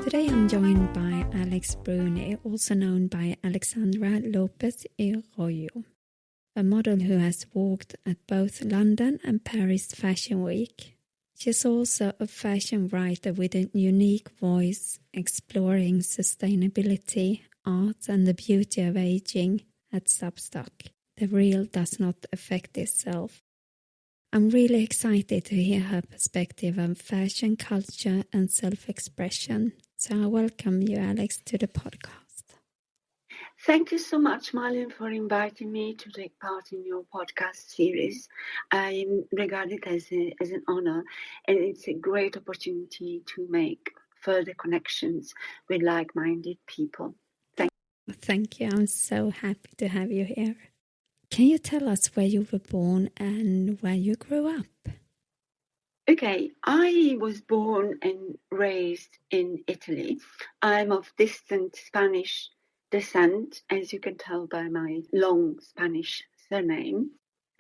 Today I'm joined by Alex Bruni, also known by Alexandra Lopez Arroyo, a model who has walked at both London and Paris Fashion Week. She's also a fashion writer with a unique voice, exploring sustainability, art and the beauty of aging at Substack. The real does not affect itself. I'm really excited to hear her perspective on fashion, culture and self-expression. So I welcome you, Alex, to the podcast. Thank you so much, Marlene, for inviting me to take part in your podcast series. I regard it as an honor, and it's a great opportunity to make further connections with like-minded people. Thank you. I'm so happy to have you here. Can you tell us where you were born and where you grew up? Okay, I was born and raised in Italy. I'm of distant Spanish descent, as you can tell by my long Spanish surname.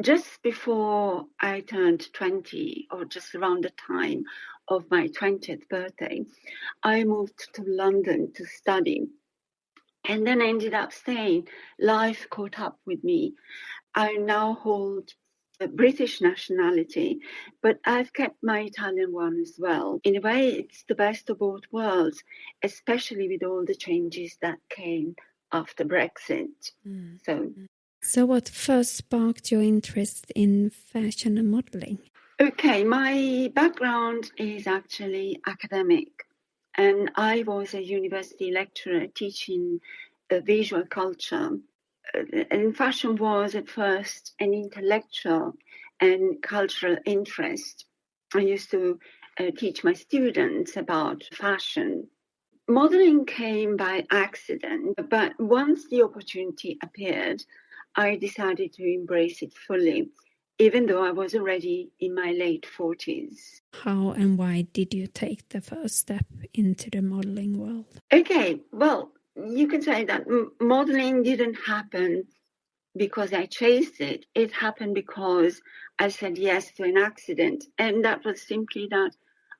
Just before I turned 20, or just around the time of my 20th birthday, I moved to London to study. And then I ended up staying. Life caught up with me. I now hold a British nationality, but I've kept my Italian one as well. In a way, it's the best of both worlds, especially with all the changes that came after Brexit. So what first sparked your interest in fashion and modeling? Okay, my background is actually academic, and I was a university lecturer teaching visual culture. And fashion was at first an intellectual and cultural interest. I used to teach my students about fashion. Modeling came by accident, but once the opportunity appeared, I decided to embrace it fully, even though I was already in my late 40s. How and why did you take the first step into the modeling world? Okay, well, you can say that modeling didn't happen because I chased it. It happened because I said yes to an accident. And that was simply that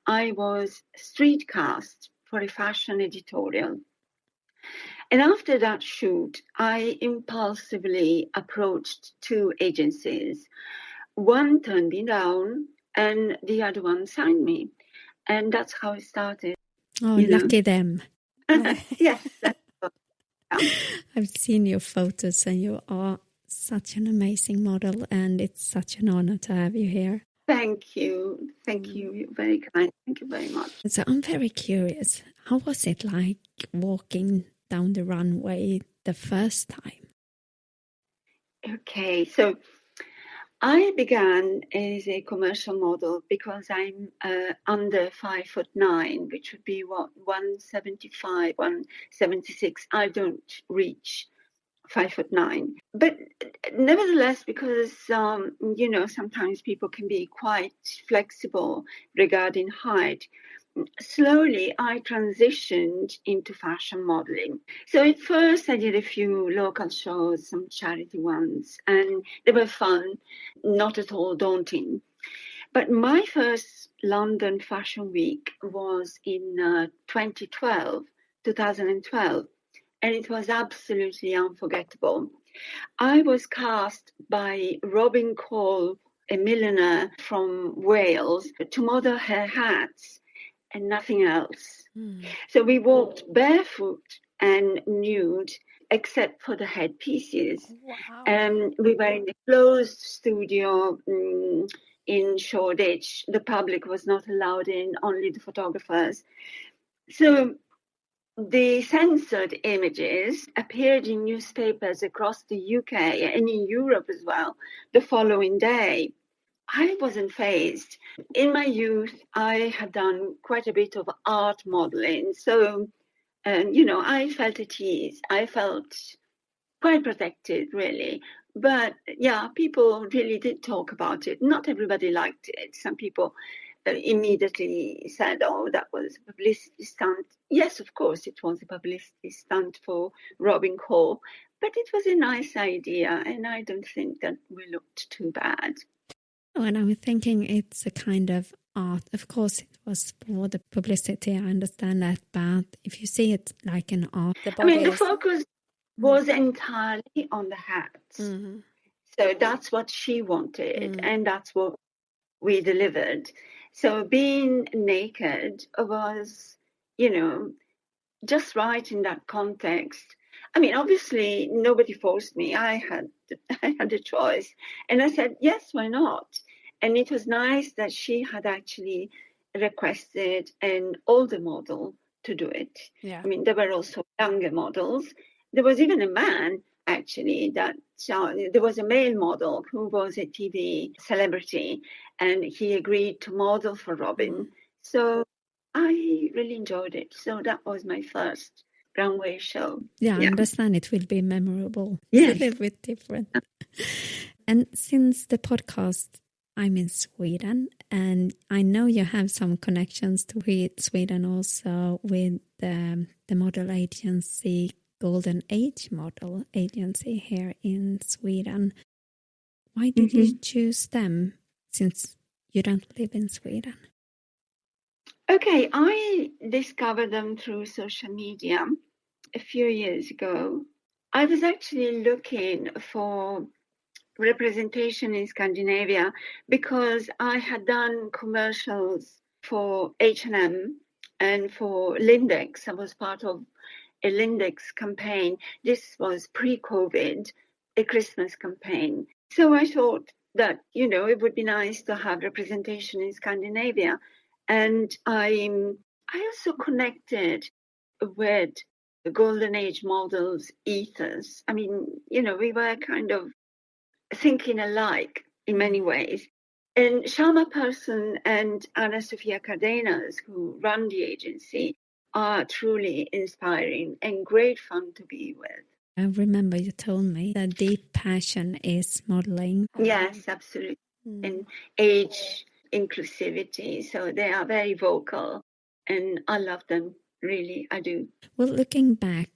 I was street cast for a fashion editorial. And after that shoot, I impulsively approached two agencies. One turned me down and the other one signed me. And that's how it started. Oh, lucky them. Yes. I've seen your photos and you are such an amazing model, and it's such an honor to have you here. Thank you. Thank you. You're very kind. Thank you very much. So I'm very curious. How was it like walking down the runway the first time? Okay, so I began as a commercial model because I'm under 5'9", which would be 175, 176. I don't reach 5'9", but nevertheless, because sometimes people can be quite flexible regarding height. Slowly, I transitioned into fashion modeling. So at first, I did a few local shows, some charity ones, and they were fun, not at all daunting. But my first London Fashion Week was in 2012, and it was absolutely unforgettable. I was cast by Robin Cole, a milliner from Wales, to model her hats and nothing else. So we walked barefoot and nude, except for the headpieces. Wow. We were in a closed studio in Shoreditch. The public was not allowed in, only the photographers. So the censored images appeared in newspapers across the UK and in Europe as well the following day. I wasn't fazed. In my youth, I had done quite a bit of art modeling. So, I felt at ease. I felt quite protected, really. But yeah, people really did talk about it. Not everybody liked it. Some people immediately said, oh, that was a publicity stunt. Yes, of course, it was a publicity stunt for Robin Cole. But it was a nice idea, and I don't think that we looked too bad. And I'm thinking it's a kind of art. Of course, it was for the publicity. I understand that, but if you see it like an art, the focus was entirely on the hats. Mm-hmm. So that's what she wanted, and that's what we delivered. So being naked was, just right in that context. Obviously, nobody forced me. I had a choice. And I said, yes, why not? And it was nice that she had actually requested an older model to do it. Yeah. There were also younger models. There was even a man, actually, there was a male model who was a TV celebrity, and he agreed to model for Robin. So I really enjoyed it. So that was my first runway show. Yeah, I understand it will be memorable. Yes. It's a little bit different. And since the podcast, I'm in Sweden, and I know you have some connections to Sweden also with the model agency, Golden Age Model Agency here in Sweden. Why did you choose them since you don't live in Sweden? Okay, I discovered them through social media a few years ago. I was actually looking for representation in Scandinavia because I had done commercials for H&M and for Lindex. I was part of a Lindex campaign. This was pre-COVID, a Christmas campaign. So I thought that, it would be nice to have representation in Scandinavia. And I also connected with the Golden Age Models ethos. We were kind of thinking alike in many ways. And Sharma Person and Anna Sofia Cardenas, who run the agency, are truly inspiring and great fun to be with. I remember you told me that deep passion is modeling. Yes, absolutely. And age inclusivity. So they are very vocal, and I love them. Really, I do. Well, looking back,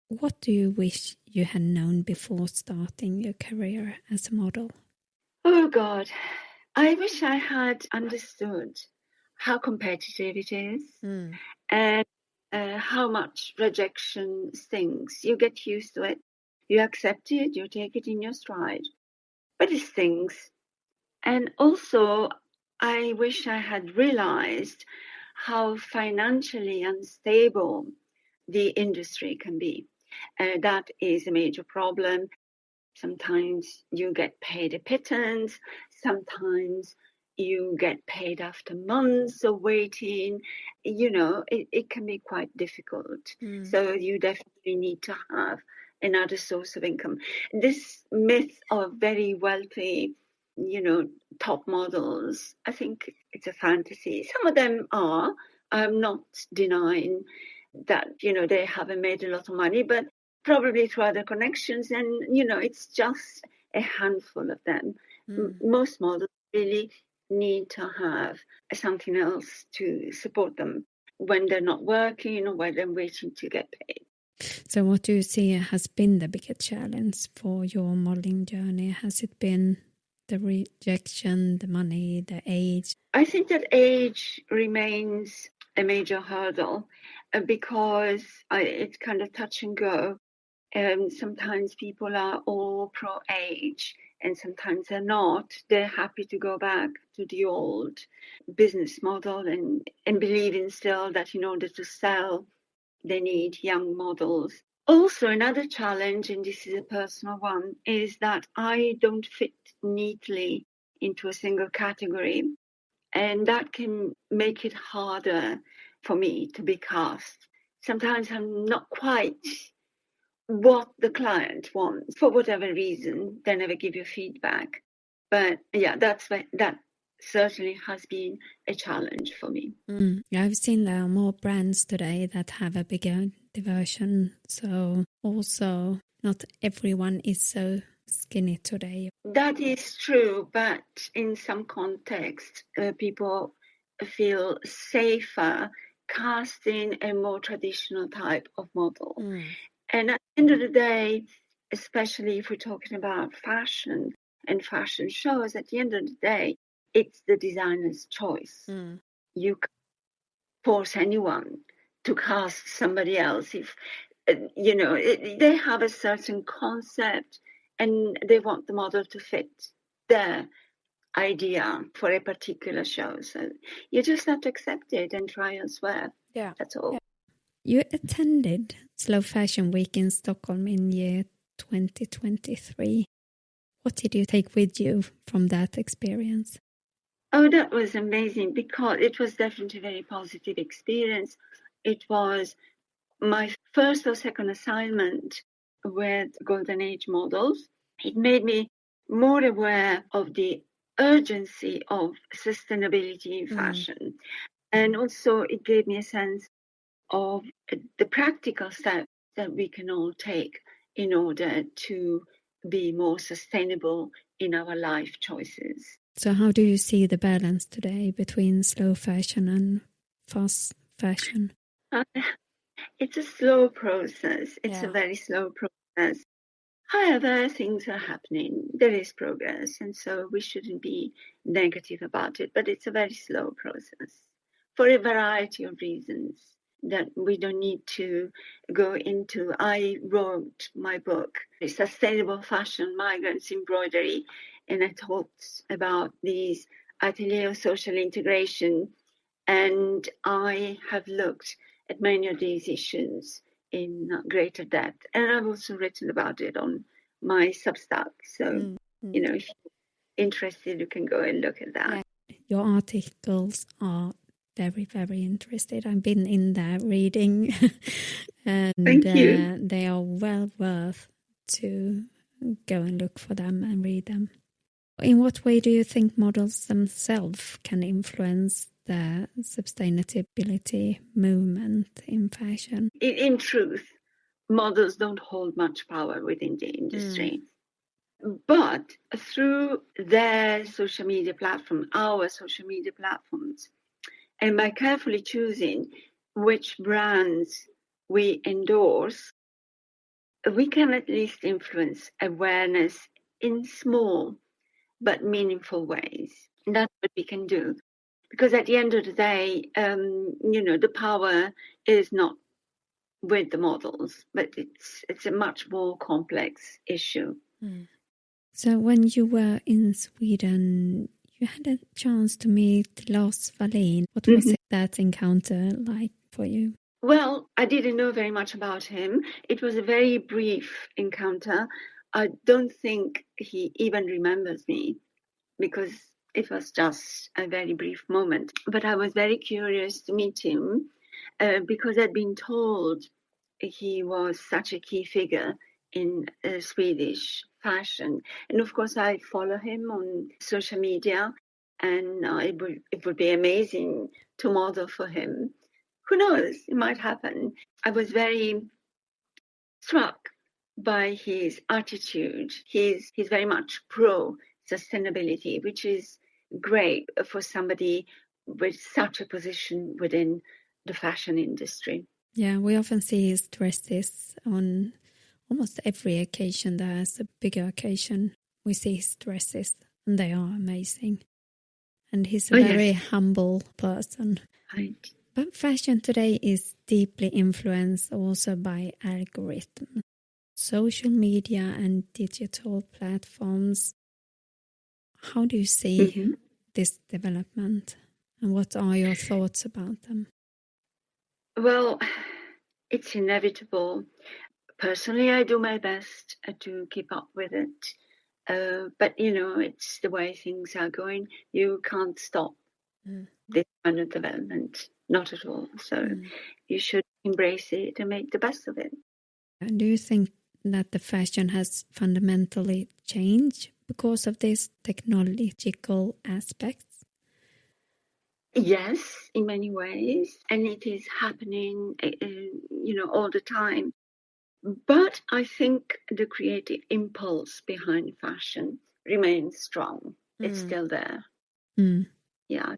what do you wish you had known before starting your career as a model? Oh, God. I wish I had understood how competitive it is and how much rejection stings. You get used to it. You accept it. You take it in your stride. But it stings. And also, I wish I had realized how financially unstable the industry can be. That is a major problem. Sometimes you get paid a pittance. Sometimes you get paid after months of waiting. It can be quite difficult. So you definitely need to have another source of income. This myth of very wealthy, top models, I think it's a fantasy. Some of them are. I'm not denying that, they haven't made a lot of money, but probably through other connections. And, it's just a handful of them. Most models really need to have something else to support them when they're not working or when they're waiting to get paid. So what do you see has been the biggest challenge for your modeling journey? Has it been the rejection, the money, the age? I think that age remains a major hurdle because it's kind of touch and go. Sometimes people are all pro-age and sometimes they're not. They're happy to go back to the old business model and believing still that in order to sell, they need young models. Also, another challenge, and this is a personal one, is that I don't fit neatly into a single category. And that can make it harder for me to be cast. Sometimes I'm not quite what the client wants for whatever reason. They never give you feedback. But yeah, that certainly has been a challenge for me. I've seen there are more brands today that have a bigger diversion. So also not everyone is so skinny today. That is true, but in some context, people feel safer casting a more traditional type of model. And at the end of the day, especially if we're talking about fashion and fashion shows, at the end of the day, it's the designer's choice. You can't force anyone to cast somebody else. If they have a certain concept and they want the model to fit their idea for a particular show. So you just have to accept it and try elsewhere. Yeah. That's all. Yeah. You attended Slow Fashion Week in Stockholm in year 2023. What did you take with you from that experience? Oh, that was amazing because it was definitely a very positive experience. It was my first or second assignment with Golden Age models. It made me more aware of the urgency of sustainability in fashion. And also it gave me a sense of the practical steps that we can all take in order to be more sustainable in our life choices. So how do you see the balance today between slow fashion and fast fashion? It's a slow process. It's Yeah. a very slow process. However, things are happening. There is progress, and so we shouldn't be negative about it. But it's a very slow process for a variety of reasons that we don't need to go into. I wrote my book, Sustainable Fashion, Migrants, Embroidery, and I talked about these atelier of social integration. And I have looked at many of these issues in greater depth. And I've also written about it on my Substack. So, if you're interested, you can go and look at that. Yeah. Your articles are very, very interesting. I've been in there reading and Thank you. They are well worth to go and look for them and read them. In what way do you think models themselves can influence the sustainability movement in fashion? In truth, models don't hold much power within the industry. But through their social media platform, our social media platforms, and by carefully choosing which brands we endorse, we can at least influence awareness in small but meaningful ways. And that's what we can do. Because at the end of the day, the power is not with the models, but it's a much more complex issue. So when you were in Sweden, you had a chance to meet Lars Wallin. What was that encounter like for you? Well, I didn't know very much about him. It was a very brief encounter. I don't think he even remembers me because it was just a very brief moment. But I was very curious to meet him because I'd been told he was such a key figure in Swedish fashion. And of course, I follow him on social media, and it would be amazing to model for him. Who knows? It might happen. I was very struck by his attitude. He's very much pro sustainability, which is great for somebody with such a position within the fashion industry. Yeah, we often see his dresses on almost every occasion. There's a bigger occasion. We see his dresses, and they are amazing. And he's a very humble person. Right. But fashion today is deeply influenced also by algorithms, social media and digital platforms. How do you see this development, and what are your thoughts about them? Well, it's inevitable. Personally, I do my best to keep up with it. But, it's the way things are going. You can't stop this kind of development. Not at all. So you should embrace it and make the best of it. Do you think that the fashion has fundamentally changed because of these technological aspects? Yes, in many ways. And it is happening, all the time. But I think the creative impulse behind fashion remains strong. It's still there. Yeah.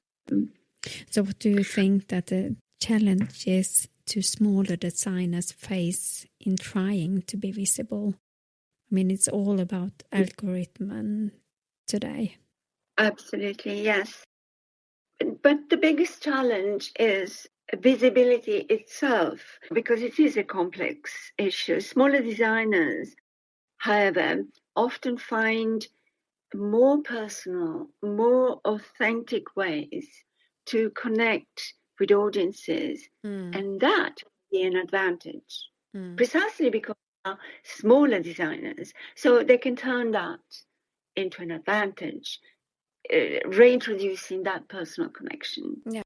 So what do you think that the challenges to smaller designers face in trying to be visible? I mean, it's all about algorithm today. Absolutely, yes. But the biggest challenge is visibility itself, because it is a complex issue. Smaller designers, however, often find more personal, more authentic ways to connect with audiences, and that would be an advantage, precisely because they are smaller designers, so they can turn that into an advantage, reintroducing that personal connection. Yeah.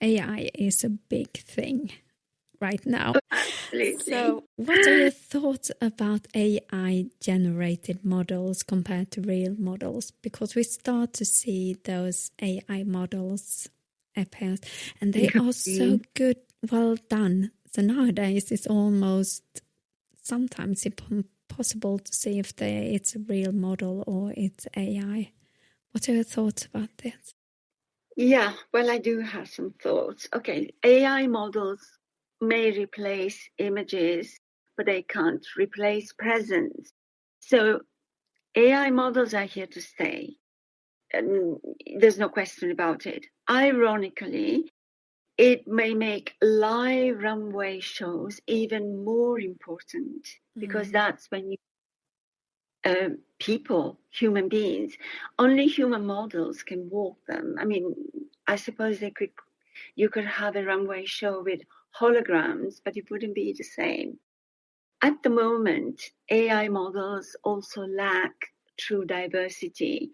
AI is a big thing right now. Absolutely. So what are your thoughts about AI-generated models compared to real models? Because we start to see those AI models appear, and they are so good, well done. So nowadays it's almost sometimes impossible to see if it's a real model or it's AI. What are your thoughts about this? Yeah, well, I do have some thoughts. Okay, AI models may replace images, but they can't replace presence. So AI models are here to stay. And there's no question about it. Ironically, it may make live runway shows even more important, because that's when you people, human beings, only human models can walk them. I mean, I suppose you could have a runway show with holograms, but it wouldn't be the same. At the moment, AI models also lack true diversity,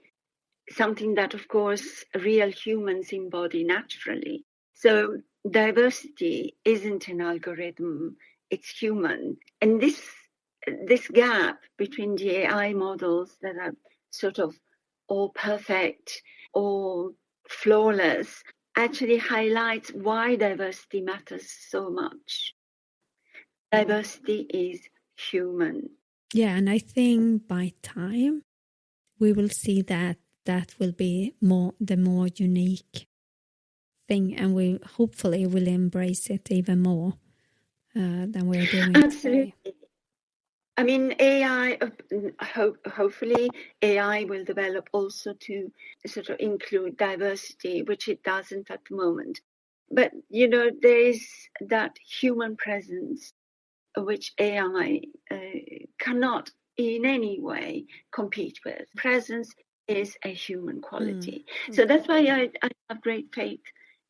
something that, of course, real humans embody naturally. So diversity isn't an algorithm, it's human. And this gap between the AI models that are sort of all perfect or flawless actually highlights why diversity matters so much. Diversity is human. Yeah, and I think by time we will see that will be the more unique thing, and we hopefully will embrace it even more than we're doing Absolutely. today. I mean, AI, hopefully AI will develop also to sort of include diversity, which it doesn't at the moment. But, there is that human presence which AI cannot in any way compete with. Presence is a human quality. So that's why I have great faith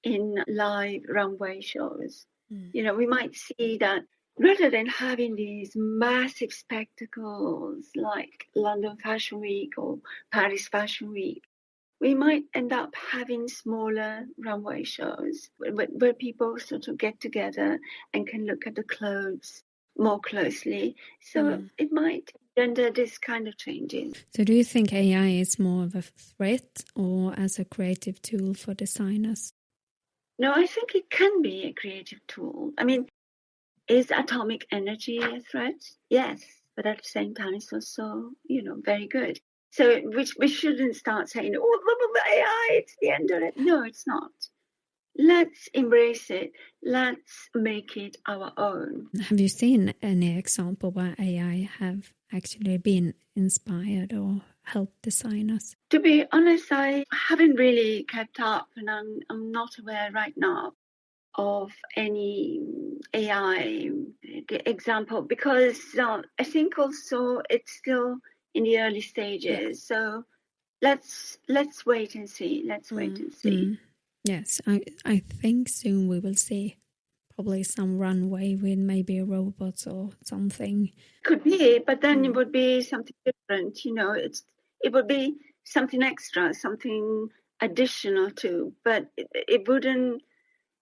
in live runway shows. We might see that rather than having these massive spectacles like London Fashion Week or Paris Fashion Week, we might end up having smaller runway shows where people sort of get together and can look at the clothes more closely. So it might gender this kind of changes. So do you think AI is more of a threat or as a creative tool for designers? No, I think it can be a creative tool. I mean, is atomic energy a threat? Yes, but at the same time, it's also, very good. So we shouldn't start saying, oh, blah, blah, blah, AI, it's the end of it. No, it's not. Let's embrace it. Let's make it our own. Have you seen any example where AI have actually been inspired or helped designers? To be honest, I haven't really kept up, and I'm not aware right now of any AI example, because I think also it's still in the early stages. Yeah. So let's wait and see. Let's wait and see. Yes, I think soon we will see probably some runway with maybe robots or something. Could be, but then it would be something different. It would be something extra, something additional too, but it wouldn't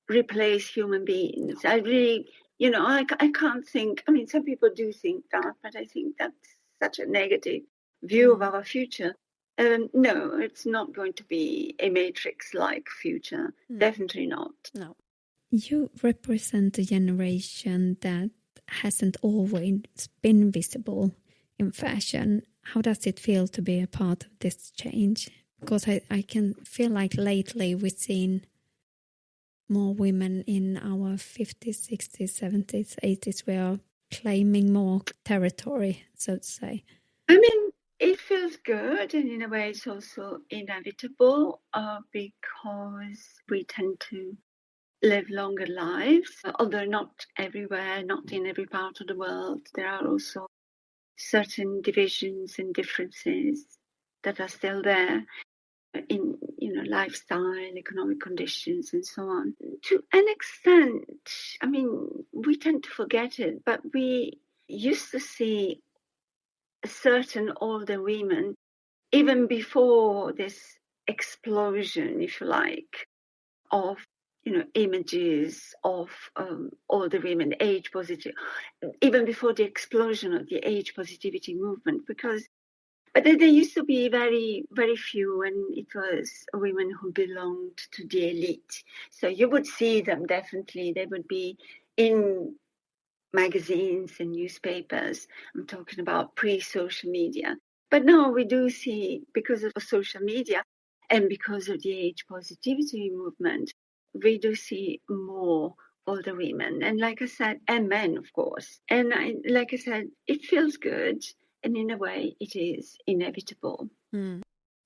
replace human beings. I really, I can't think. I mean, some people do think that, but I think that's such a negative view of our future. No, it's not going to be a Matrix-like future. Definitely not. No. You represent a generation that hasn't always been visible in fashion. How does it feel to be a part of this change? Because I can feel like lately we've seen more women in our 50s, 60s, 70s, 80s. We are claiming more territory, so to say. I mean, It feels good, and in a way it's also inevitable because we tend to live longer lives, although not everywhere, not in every part of the world. There are also certain divisions and differences that are still there in, lifestyle, economic conditions, and so on. To an extent, I mean, we tend to forget it, but we used to see certain older women even before this explosion, if you like, of images of older women, age positive, even before the explosion of the age positivity movement, but there used to be very, very few, and it was women who belonged to the elite. So you would see them definitely. They would be in magazines and newspapers. I'm talking about pre-social media. But now we do see, because of social media and because of the age positivity movement, we do see more older women. And like I said, and men, of course. And like I said, it feels good. And in a way, it is inevitable. The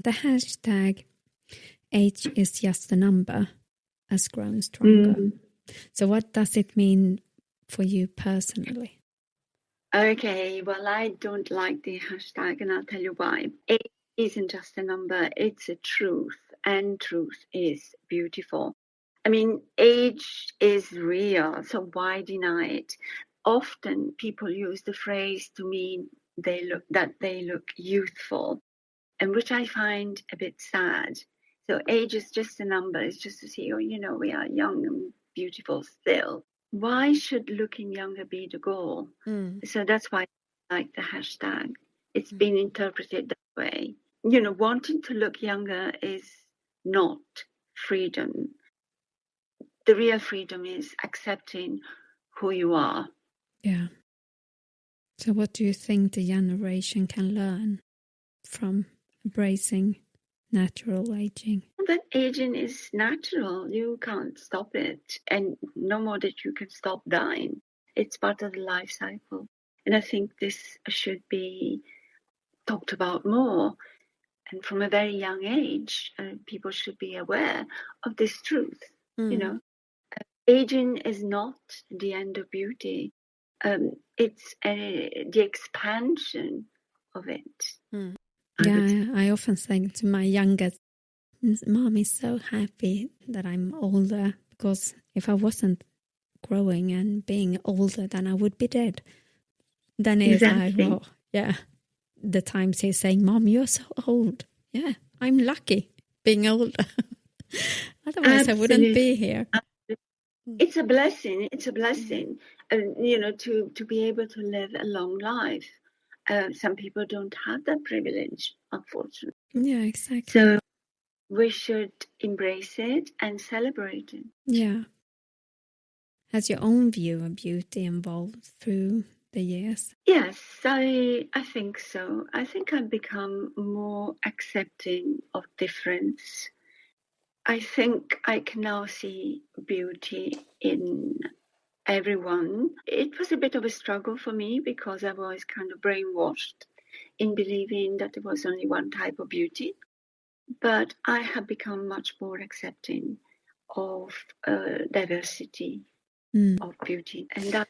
hashtag age is just a number has grown stronger. So what does it mean for you personally? Okay, well, I don't like the hashtag, and I'll tell you why. Age isn't just a number, it's a truth, and truth is beautiful. I mean, age is real, so why deny it? Often people use the phrase to mean they look youthful, and which I find a bit sad. So age is just a number, it's just to say, we are young and beautiful still. Why should looking younger be the goal? So that's why I like the hashtag. It's been interpreted that way. Wanting to look younger is not freedom. The real freedom is accepting who you are. Yeah. So what do you think the generation can learn from embracing natural aging? That aging is natural. You can't stop it. And no more that you can stop dying. It's part of the life cycle. And I think this should be talked about more. And from a very young age, people should be aware of this truth. Aging is not the end of beauty. It's the expansion of it. Yeah, I often say to my youngest, Mom is so happy that I'm older, because if I wasn't growing and being older, then I would be dead. Then it's like, well, yeah, the times he's saying, Mom, you're so old. Yeah, I'm lucky being older. Otherwise, I wouldn't be here. It's a blessing. It's a blessing, to be able to live a long life. Some people don't have that privilege, unfortunately. Yeah, exactly. So we should embrace it and celebrate it. Yeah. Has your own view of beauty evolved through the years? Yes, I think so. I think I've become more accepting of difference. I think I can now see beauty in everyone. It was a bit of a struggle for me because I was kind of brainwashed in believing that there was only one type of beauty. But I have become much more accepting of diversity of beauty, and that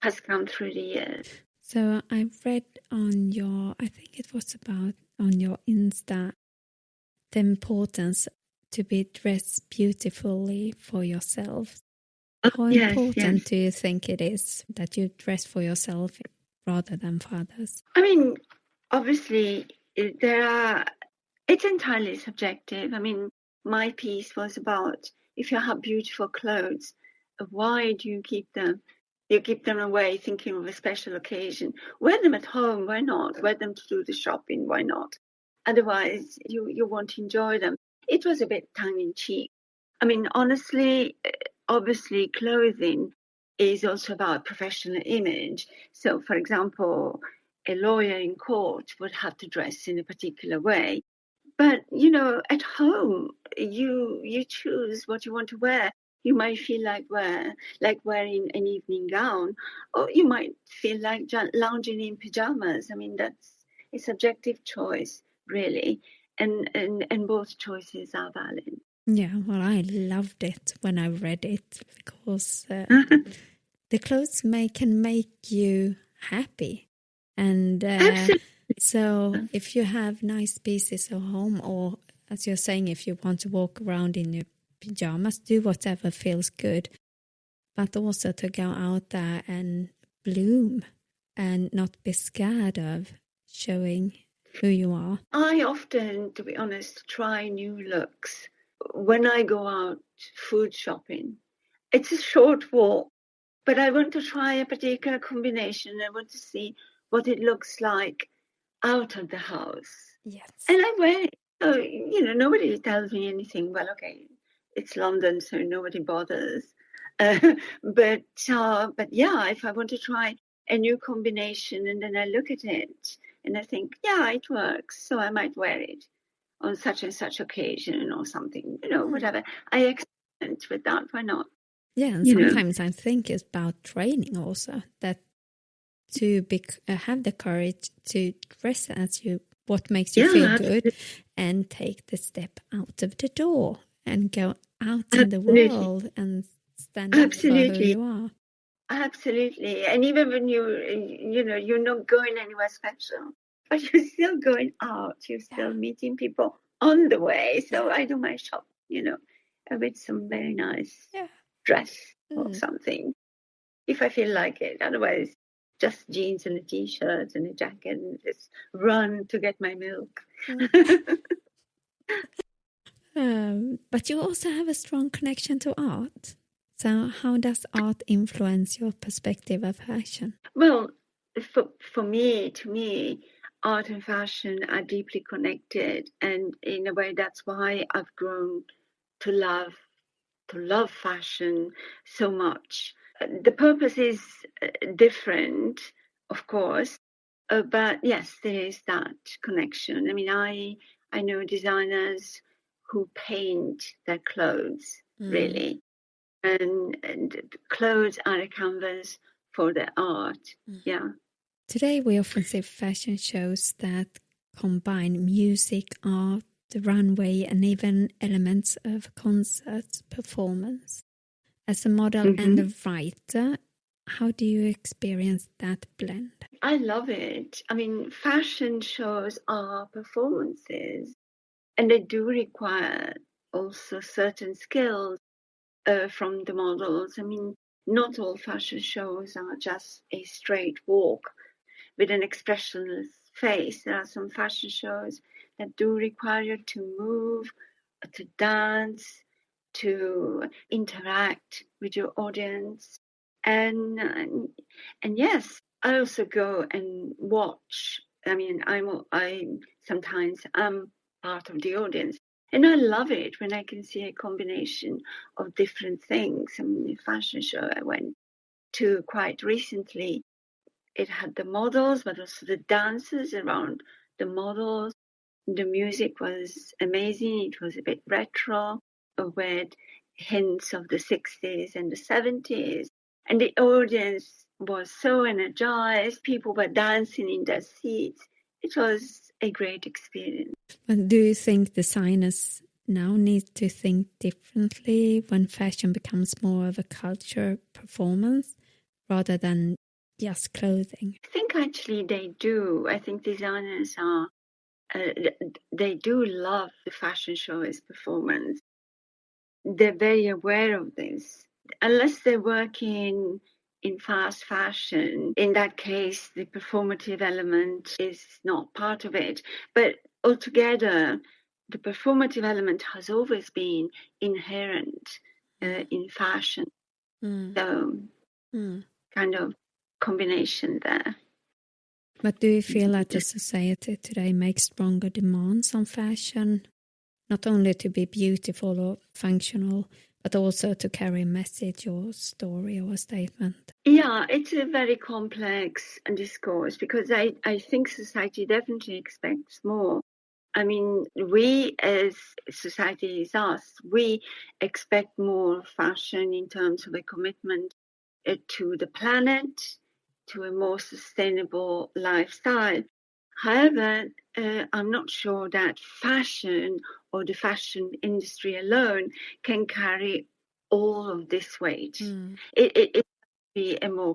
has come through the years. So I read on your, I think it was about on your Insta, the importance to be dressed beautifully for yourself. How important do you think it is that you dress for yourself rather than for others? I mean, obviously, it's entirely subjective. I mean, my piece was about, if you have beautiful clothes, why do you keep them? You keep them away thinking of a special occasion. Wear them at home, why not? Wear them to do the shopping, why not? Otherwise, you won't enjoy them. It was a bit tongue-in-cheek. I mean, honestly, obviously, clothing is also about professional image. So, for example, a lawyer in court would have to dress in a particular way. But, at home, you choose what you want to wear. You might feel like wearing an evening gown, or you might feel like lounging in pajamas. I mean, a subjective choice, really, and both choices are valid. Yeah, well, I loved it when I read it because the clothes can make you happy. And so if you have nice pieces at home, or as you're saying, if you want to walk around in your pajamas, do whatever feels good, but also to go out there and bloom and not be scared of showing who you are. I often, to be honest, try new looks. When I go out food shopping, it's a short walk, but I want to try a particular combination. I want to see what it looks like out of the house. Yes. And I wear it. So, nobody tells me anything. Well, okay, it's London, so nobody bothers. But yeah, if I want to try a new combination and then I look at it and I think, yeah, it works, so I might wear it on such and such occasion or something, whatever. I experiment with that. Why not? Yeah, and sometimes I think it's about training also, that to have the courage to dress as what makes you feel good, and take the step out of the door and go out in the world and stand up for who you are. Absolutely. And even when you're not going anywhere special, but you're still going out, you're still meeting people on the way. So I do my shop, with some very nice dress or something, if I feel like it. Otherwise, just jeans and a t-shirt and a jacket and just run to get my milk. But you also have a strong connection to art. So how does art influence your perspective of fashion? Well, to me, art and fashion are deeply connected, and in a way that's why I've grown to love fashion so much. The purpose is different, of course, but yes, there is that connection. I mean, I know designers who paint their clothes, really, and clothes are a canvas for their art. Yeah. Today we often see fashion shows that combine music, art, the runway, and even elements of concert performance. As a model and a writer, how do you experience that blend? I love it. I mean, fashion shows are performances, and they do require also certain skills from the models. I mean, not all fashion shows are just a straight walk with an expressionless face. There are some fashion shows that do require you to move, to dance, to interact with your audience. And yes, I also go and watch. I mean, I sometimes am part of the audience. And I love it when I can see a combination of different things. I mean, the fashion show I went to quite recently, it had the models, but also the dancers around the models. The music was amazing. It was a bit retro, with hints of the 60s and the 70s. And the audience was so energized. People were dancing in their seats. It was a great experience. But do you think designers now need to think differently when fashion becomes more of a culture performance rather than just clothing? I think actually they do. I think designers they do love the fashion show as performance. They're very aware of this. Unless they're working in fast fashion, in that case, the performative element is not part of it. But altogether, the performative element has always been inherent in fashion. So, kind of combination there. But do you feel that the society today makes stronger demands on fashion, not only to be beautiful or functional, but also to carry a message or story or a statement? Yeah, it's a very complex discourse because I think society definitely expects more. I mean, we as society is us, we expect more fashion in terms of a commitment to the planet, to a more sustainable lifestyle. However, I'm not sure that fashion or the fashion industry alone can carry all of this weight. It must be a more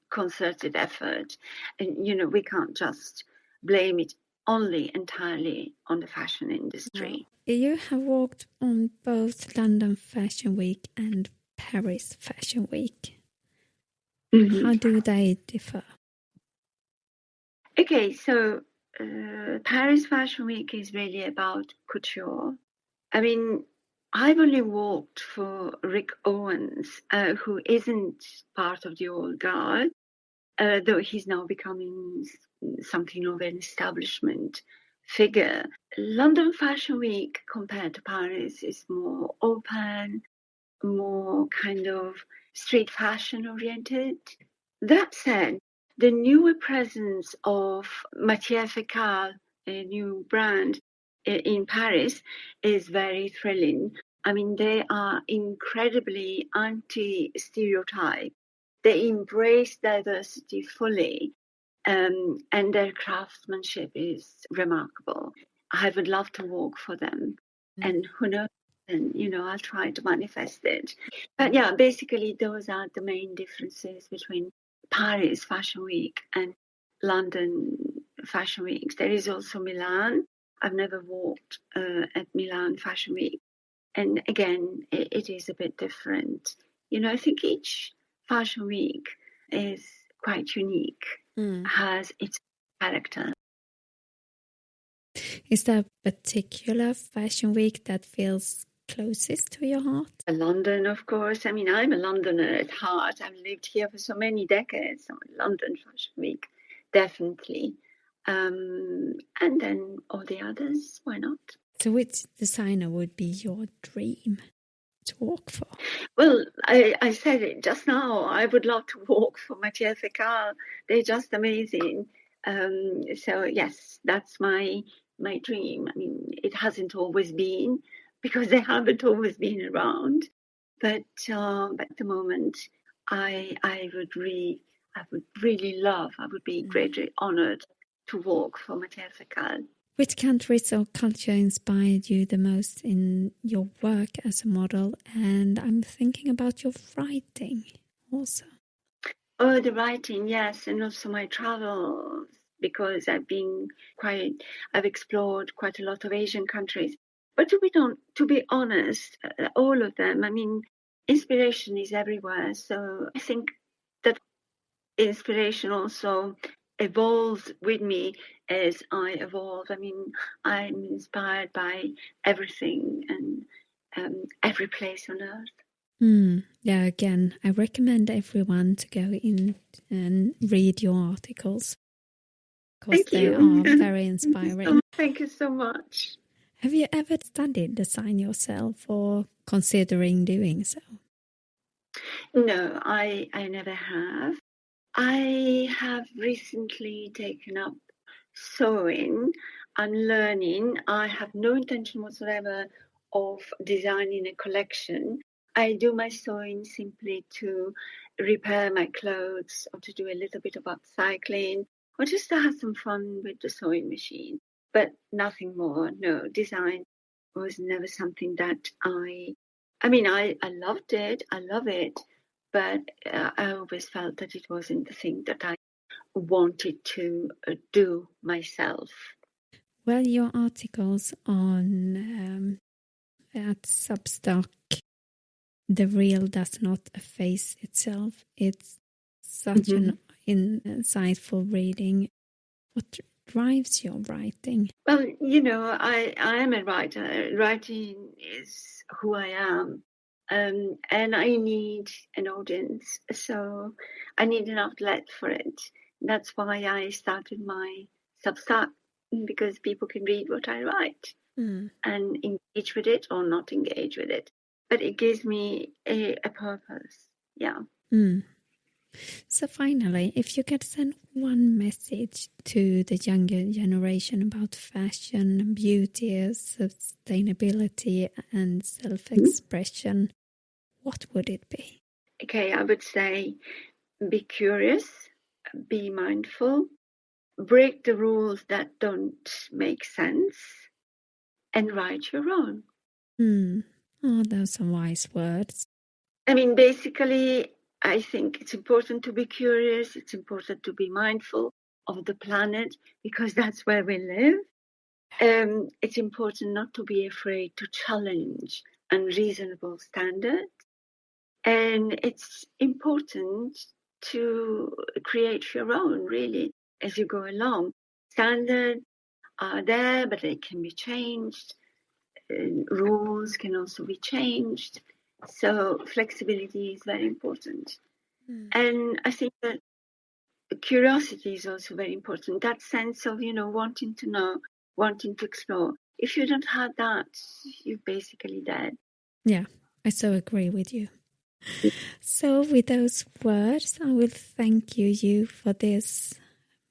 concerted effort. And, we can't just blame it only entirely on the fashion industry. No. You have worked on both London Fashion Week and Paris Fashion Week. Mm-hmm. How do they differ? Okay, so Paris Fashion Week is really about couture. I mean, I've only worked for Rick Owens, who isn't part of the old guard, though he's now becoming something of an establishment figure. London Fashion Week compared to Paris is more open, more kind of street fashion oriented. That said, the newer presence of Matière Fécale, a new brand in Paris, is very thrilling. I mean, they are incredibly anti-stereotype. They embrace diversity fully, and their craftsmanship is remarkable. I would love to work for them, and who knows, and I'll try to manifest it. But yeah, basically those are the main differences between Paris Fashion Week and London Fashion Week. There is also Milan. I've never walked at Milan Fashion Week, and again, it is a bit different. I think each Fashion Week is quite unique, has its character. Is there a particular fashion week that feels closest to your heart? London, of course. I mean, I'm a Londoner at heart. I've lived here for so many decades. So London Fashion Week, definitely. And then all the others, why not? So which designer would be your dream to work for? Well, I said it just now. I would love to work for Matière Fécale. They're just amazing. So yes, that's my dream. I mean, it hasn't always been because they haven't always been around. But at the moment, I would really love. I would be greatly honoured to work for Matière Fécale. Which countries or culture inspired you the most in your work as a model? And I'm thinking about your writing also. Oh, the writing, yes, and also my travels, because I've explored quite a lot of Asian countries. But to be honest, all of them, I mean, inspiration is everywhere. So I think that inspiration also evolves with me as I evolve. I mean, I'm inspired by everything and every place on earth. Yeah, again, I recommend everyone to go in and read your articles because they are very inspiring. Thank you so much. Have you ever studied design yourself or considering doing so? No, I never have. I have recently taken up sewing and learning. I have no intention whatsoever of designing a collection. I do my sewing simply to repair my clothes or to do a little bit of upcycling or just to have some fun with the sewing machine, but nothing more. No, design was never something that I loved it. I love it. But I always felt that it wasn't the thing that I wanted to do myself. Well, your articles on at Substack, The Real Does Not Efface Itself. It's such an insightful reading. What drives your writing? Well, I am a writer. Writing is who I am. And I need an audience, so I need an outlet for it. That's why I started my Substack, because people can read what I write and engage with it or not engage with it. But it gives me a purpose, yeah. So finally, if you could send one message to the younger generation about fashion, beauty, sustainability and self-expression, what would it be? Okay, I would say be curious, be mindful, break the rules that don't make sense and write your own. Oh, those are wise words. I mean, basically, I think it's important to be curious. It's important to be mindful of the planet because that's where we live. It's important not to be afraid to challenge unreasonable standards. And it's important to create your own, really, as you go along. Standards are there, but they can be changed. Rules can also be changed. So flexibility is very important. And I think that curiosity is also very important. That sense of, wanting to know, wanting to explore. If you don't have that, you're basically dead. Yeah, I so agree with you. So with those words, I will thank you for this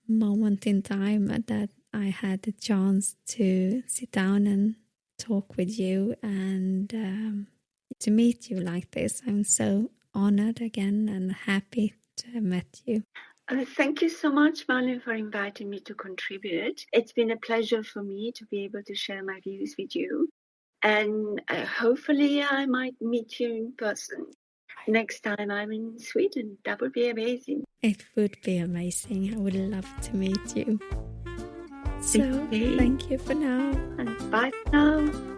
moment in time that I had the chance to sit down and talk with you and to meet you like this. I'm so honored again and happy to have met you. Thank you so much, Malin, for inviting me to contribute. It's been a pleasure for me to be able to share my views with you. And hopefully I might meet you in person next time I'm in Sweden. That would be amazing. It would be amazing. I would love to meet you. So, thank you for now. And bye for now.